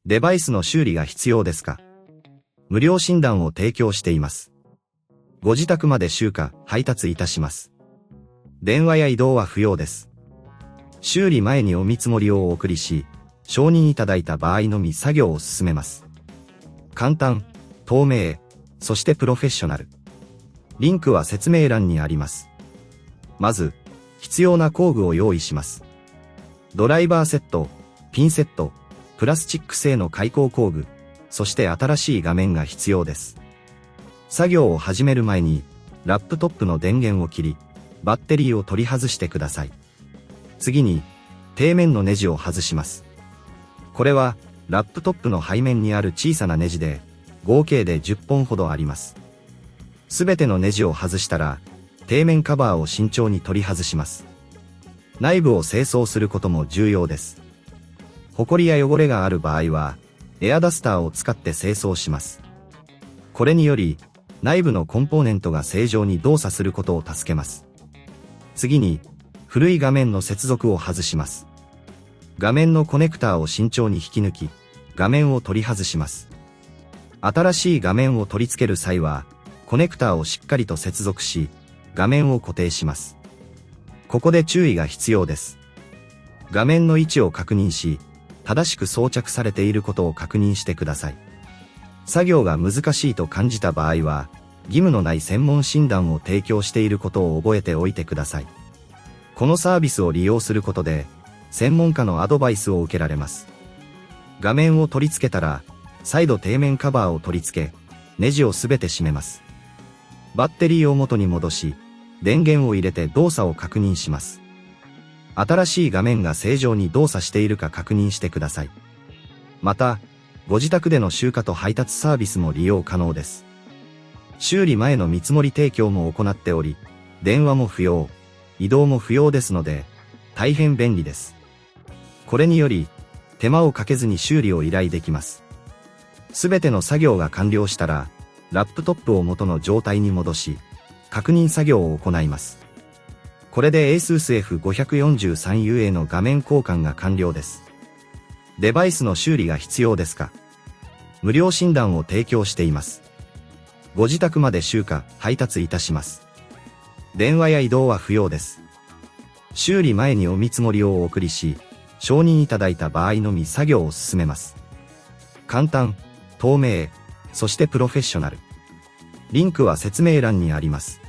デバイスの修理が必要ですか？無料診断を提供しています。ご自宅まで集荷、配達いたします。電話や移動は不要です。修理前にお見積もりをお送りし、承認いただいた場合のみ作業を進めます。簡単、透明、そしてプロフェッショナル。リンクは説明欄にあります。まず、必要な工具を用意します。ドライバーセット、ピンセット、プラスチック製の開口工具、そして新しい画面が必要です。作業を始める前に、ラップトップの電源を切り、バッテリーを取り外してください。次に、底面のネジを外します。これは、ラップトップの背面にある小さなネジで、合計で10本ほどあります。すべてのネジを外したら、底面カバーを慎重に取り外します。内部を清掃することも重要です。ホコリや汚れがある場合は、エアダスターを使って清掃します。これにより、内部のコンポーネントが正常に動作することを助けます。次に、古い画面の接続を外します。画面のコネクターを慎重に引き抜き、画面を取り外します。新しい画面を取り付ける際は、コネクターをしっかりと接続し、画面を固定します。ここで注意が必要です。画面の位置を確認し、正しく装着されていることを確認してください。作業が難しいと感じた場合は、義務のない専門診断を提供していることを覚えておいてください。このサービスを利用することで、専門家のアドバイスを受けられます。画面を取り付けたら、再度底面カバーを取り付け、ネジをすべて締めます。バッテリーを元に戻し、電源を入れて動作を確認します。新しい画面が正常に動作しているか確認してください。また、ご自宅での集荷と配達サービスも利用可能です。修理前の見積もり提供も行っており、電話も不要、移動も不要ですので、大変便利です。これにより、手間をかけずに修理を依頼できます。すべての作業が完了したら、ラップトップを元の状態に戻し、確認作業を行います。これで ASUS F543UA の画面交換が完了です。デバイスの修理が必要ですか？無料診断を提供しています。ご自宅まで集荷、配達いたします。電話や移動は不要です。修理前にお見積もりをお送りし、承認いただいた場合のみ作業を進めます。簡単、透明、そしてプロフェッショナル。リンクは説明欄にあります。